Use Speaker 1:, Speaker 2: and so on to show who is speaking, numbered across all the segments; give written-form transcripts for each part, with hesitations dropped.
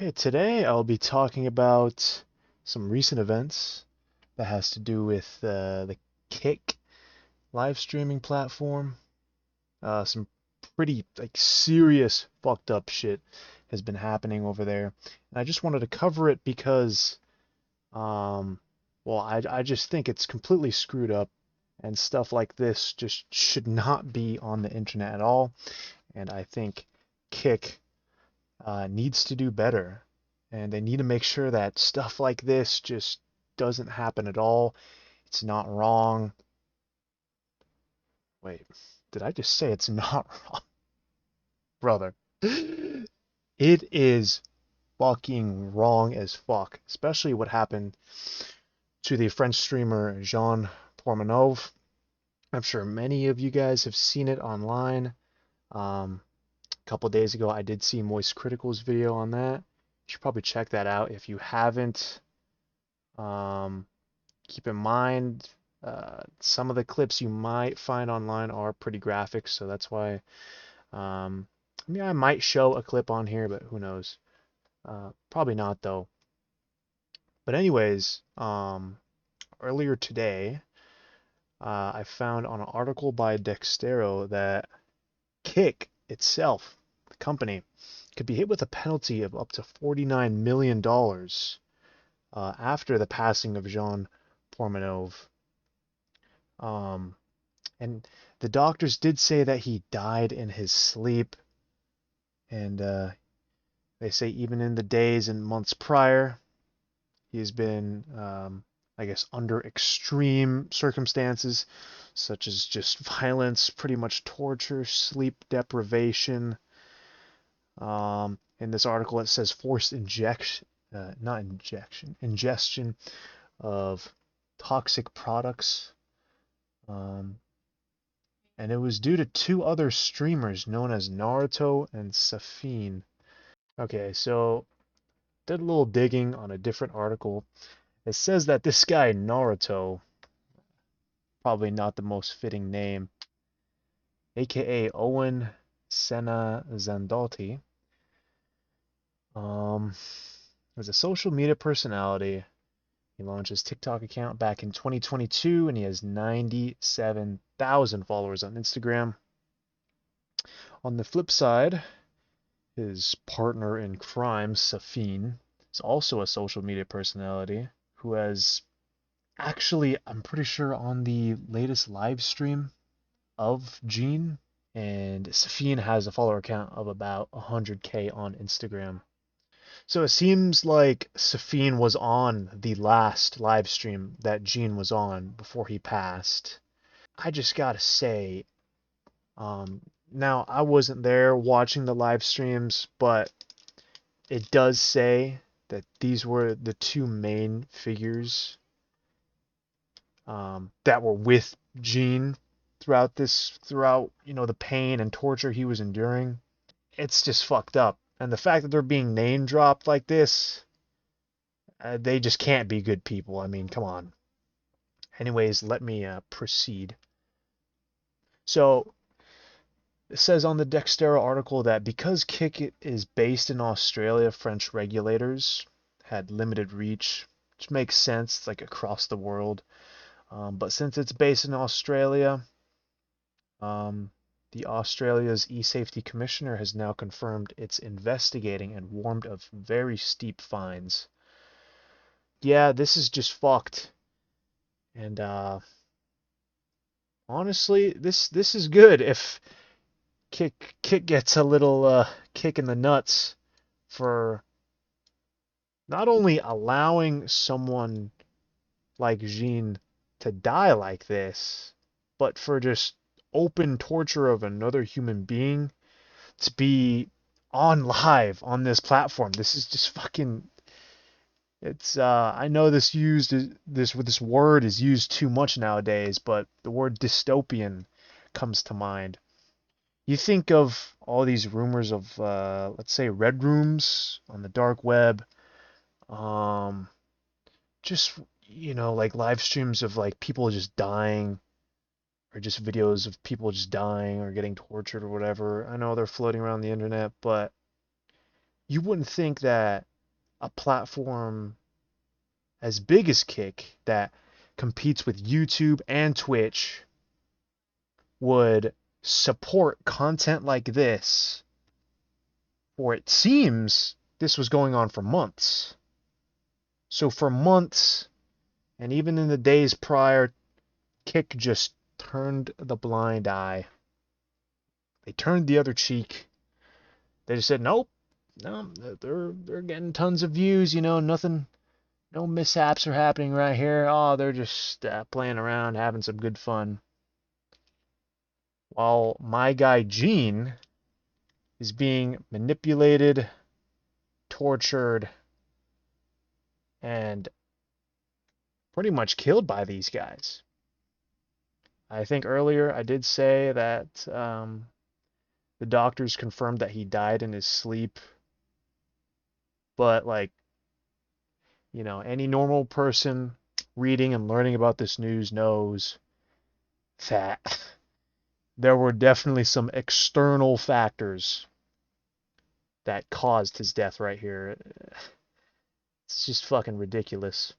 Speaker 1: Okay, today I'll be talking about some recent events that has to do with the Kick live streaming platform. Some pretty serious fucked up shit has been happening over there, and I just wanted to cover it because, um, well, I just think it's completely screwed up, and stuff like this just should not be on the internet at all. And I think Kick needs to do better. And they need to make sure that stuff like this just doesn't happen at all. It's not wrong. Wait, did I just say it's not wrong? Brother, it is fucking wrong as fuck. Especially what happened to the French streamer Jean Pormanov. I'm sure many of you guys have seen it online. A couple days ago, I did see Moist Critical's video on that. You should probably check that out if you haven't. Um, Keep in mind, some of the clips you might find online are pretty graphic, so that's why. I mean, I might show a clip on here, but who knows? Probably not though. But anyways, earlier today, I found on an article by Dextero that Kick itself, the company, could be hit with a penalty of up to $49 million after the passing of Jean Pormanov. Um, and the doctors did say that he died in his sleep, and they say even in the days and months prior, he's been, I guess, under extreme circumstances, such as just violence, pretty much torture, sleep deprivation. In this article, it says forced injection, not injection, ingestion of toxic products. Um, and it was due to two other streamers known as Naruto and Safine. Okay, so did a little digging on a different article. It says that this guy Naruto, probably not the most fitting name, aka Owen Senna Zandotti, um, is a social media personality. He launched his TikTok account back in 2022 and he has 97,000 followers on Instagram. On the flip side, his partner in crime, Safine, is also a social media personality who has actually, I'm pretty sure, on the latest live stream of Gene, and Safine has a follower count of about 100K on Instagram. So it seems like Safine was on the last live stream that Gene was on before he passed. I just gotta say, um, now I wasn't there watching the live streams, but it does say that these were the two main figures that were with Gene throughout the pain and torture he was enduring. It's just fucked up, and the fact that they're being name dropped like this, they just can't be good people. I mean, come on. Anyways, let me proceed. So it says on the Dexterra article that because Kick is based in Australia, French regulators had limited reach, which makes sense, like across the world. But since it's based in Australia, um, the Australia's e-safety commissioner has now confirmed it's investigating and warned of very steep fines. Yeah, this is just fucked. And honestly, this is good if Kick gets a little kick in the nuts for not only allowing someone like Jean to die like this, but for just open torture of another human being to be on live on this platform. This is just fucking. It's I know this word is used too much nowadays, but the word dystopian comes to mind. You think of all these rumors of let's say red rooms on the dark web, um just like live streams of like people just dying, or just videos of people just dying or getting tortured or whatever. I know they're floating around the internet, but you wouldn't think that a platform as big as Kick that competes with YouTube and Twitch would support content like this, for it seems this was going on for months. So for months, and even in the days prior, Kick just turned the blind eye. They turned the other cheek. They just said, nope, no, they're getting tons of views, nothing, no mishaps are happening right here. Oh, they're just playing around, having some good fun. While my guy Gene is being manipulated, tortured, and pretty much killed by these guys. I think earlier I did say that the doctors confirmed that he died in his sleep, but like, any normal person reading and learning about this news knows that there were definitely some external factors that caused his death right here. It's just fucking ridiculous.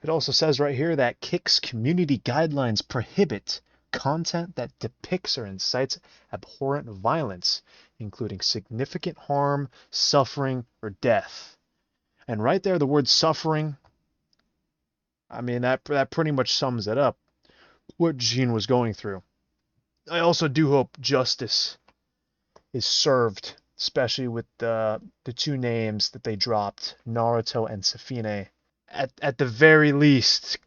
Speaker 1: It also says right here that Kick's community guidelines prohibit content that depicts or incites abhorrent violence, including significant harm, suffering, or death. And right there, the word suffering, I mean, that pretty much sums it up, what Gene was going through. I also do hope justice is served, especially with the two names that they dropped, Naruto and Safine. At the very least,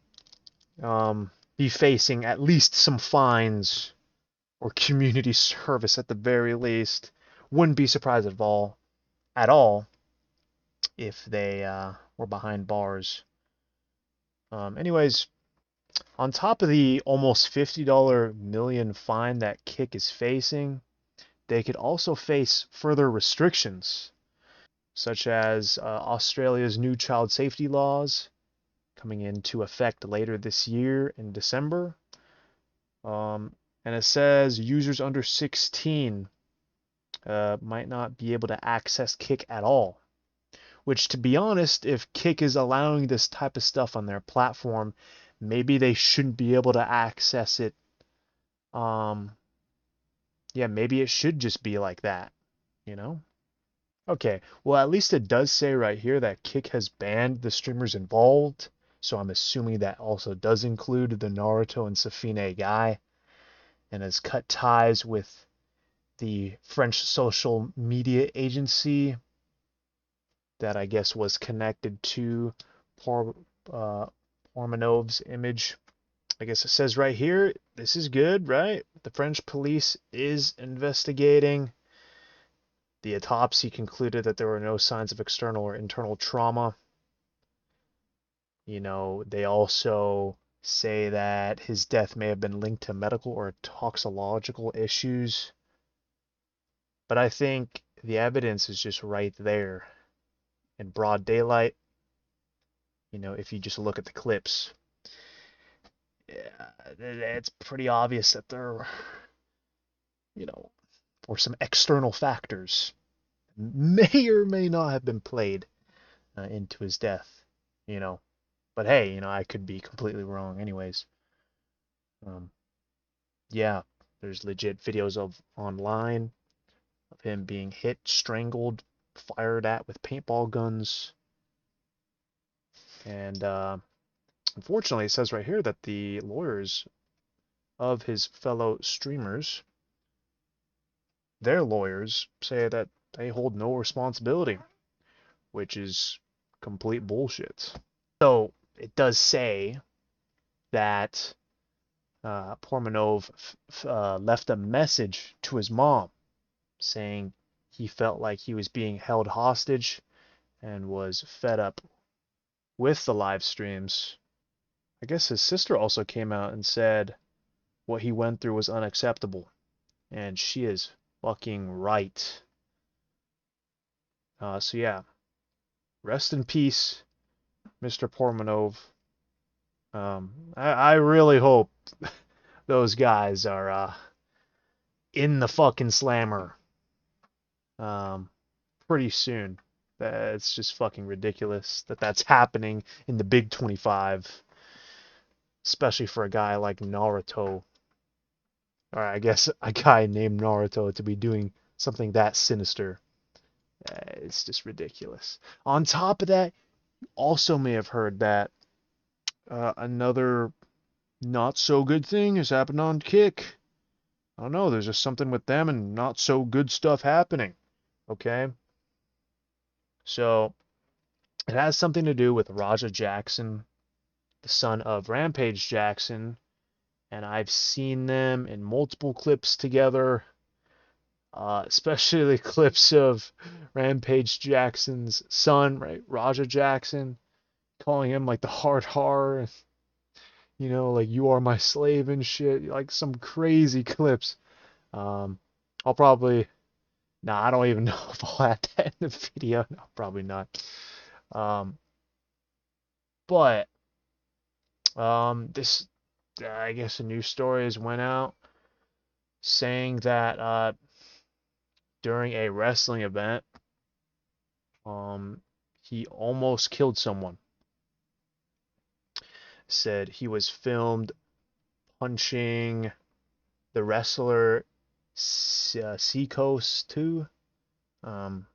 Speaker 1: be facing at least some fines or community service at the very least. Wouldn't be surprised at all if they were behind bars. Anyways, on top of the almost $50 million fine that Kick is facing, they could also face further restrictions, such as Australia's new child safety laws coming into effect later this year in December. And it says users under 16 might not be able to access Kick at all. Which, to be honest, if Kick is allowing this type of stuff on their platform, maybe they shouldn't be able to access it. Yeah, maybe it should just be like that, you know? Okay, well, at least it does say right here that Kick has banned the streamers involved, so I'm assuming that also does include the Naruto and Safine guy, and has cut ties with the French social media agency that I guess was connected to Pormanov's image. I guess it says right here, this is good, right? The French police is investigating. The autopsy concluded that there were no signs of external or internal trauma. They also say that his death may have been linked to medical or toxicological issues. But I think the evidence is just right there in broad daylight. If you just look at the clips, it's pretty obvious that there, or some external factors may or may not have been played into his death, But hey, I could be completely wrong anyways. Yeah, there's legit videos online of him being hit, strangled, fired at with paintball guns. And unfortunately, it says right here that the lawyers of his fellow streamers, their lawyers, say that they hold no responsibility, which is complete bullshit. So it does say that Pormanov left a message to his mom saying he felt like he was being held hostage and was fed up with the live streams. I guess his sister also came out and said what he went through was unacceptable. And she is fucking right. So yeah, rest in peace, Mr. Pormanov. I really hope those guys are in the fucking slammer pretty soon. It's just fucking ridiculous that that's happening in the Big 25, especially for a guy like Naruto, or I guess a guy named Naruto to be doing something that sinister. It's just ridiculous. On top of that, you also may have heard that another not so good thing has happened on Kick. I don't know, there's just something with them and not so good stuff happening. Okay? So, it has something to do with Raja Jackson, the son of Rampage Jackson, and I've seen them in multiple clips together, especially the clips of Rampage Jackson's son, right, Raja Jackson, calling him like the hard har, like you are my slave and shit, like some crazy clips. Um, I'll probably, nah, I don't even know if I'll add that in the video. No, probably not. Um, but this, I guess, a news story has went out saying that during a wrestling event, he almost killed someone. Said he was filmed punching the wrestler Seacoast too. Um,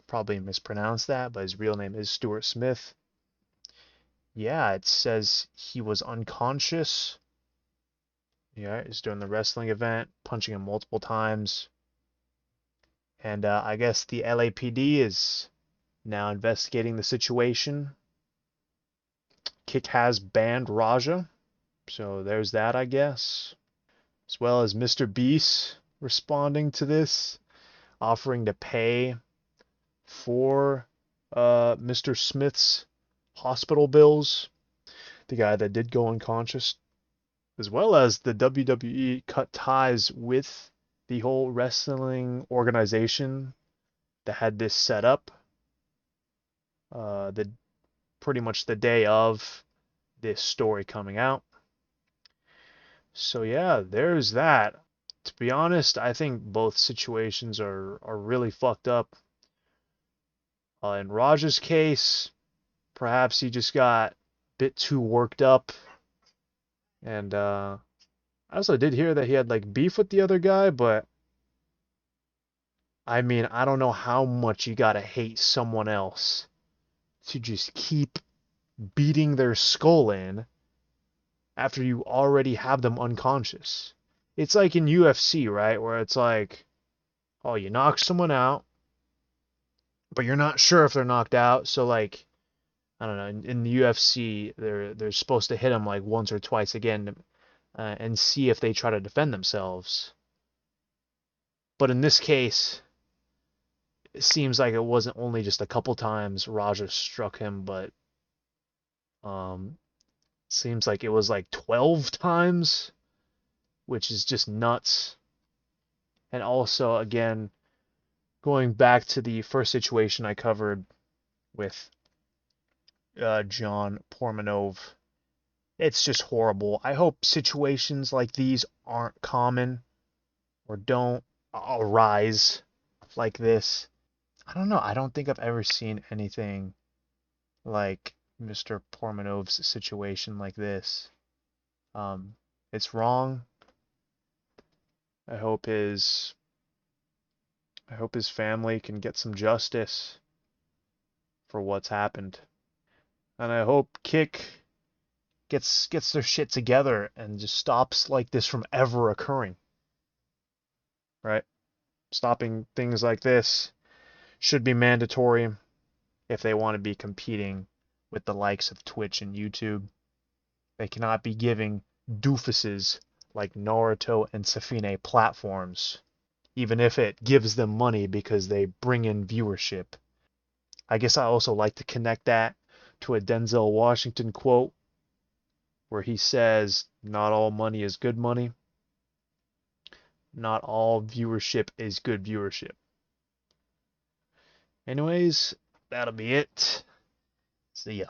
Speaker 1: Probably mispronounced that, but his real name is Stuart Smith. Yeah, it says he was unconscious. Yeah, he's doing the wrestling event, punching him multiple times. And I guess the LAPD is now investigating the situation. Kick has banned Raja, so there's that, I guess. As well as Mr. Beast responding to this, offering to pay for Mr. Smith's hospital bills, the guy that did go unconscious, as well as the WWE cut ties with the whole wrestling organization that had this set up. The pretty much the day of this story coming out. So yeah, there's that. To be honest, I think both situations are really fucked up. In Raj's case, perhaps he just got a bit too worked up, and I also did hear that he had like beef with the other guy, but I mean, I don't know how much you gotta hate someone else to just keep beating their skull in after you already have them unconscious. It's like in UFC, right? Where it's like, oh, you knock someone out, but you're not sure if they're knocked out. So like, I don't know. In the UFC, they're supposed to hit them like once or twice again, and see if they try to defend themselves. But in this case, it seems like it wasn't only just a couple times Raja struck him, but um, seems like it was like 12 times, which is just nuts. And also, again, going back to the first situation I covered with John Portmanov, it's just horrible. I hope situations like these aren't common or don't arise like this. I don't know. I don't think I've ever seen anything like Mr. Portmanov's situation like this. It's wrong. I hope his I hope his family can get some justice for what's happened. And I hope Kick gets their shit together and just stops like this from ever occurring. Right? Stopping things like this should be mandatory if they want to be competing with the likes of Twitch and YouTube. They cannot be giving doofuses like Naruto and Safine platforms, even if it gives them money because they bring in viewership. I guess I also like to connect that to a Denzel Washington quote where he says, not all money is good money. Not all viewership is good viewership. Anyways, that'll be it. See ya.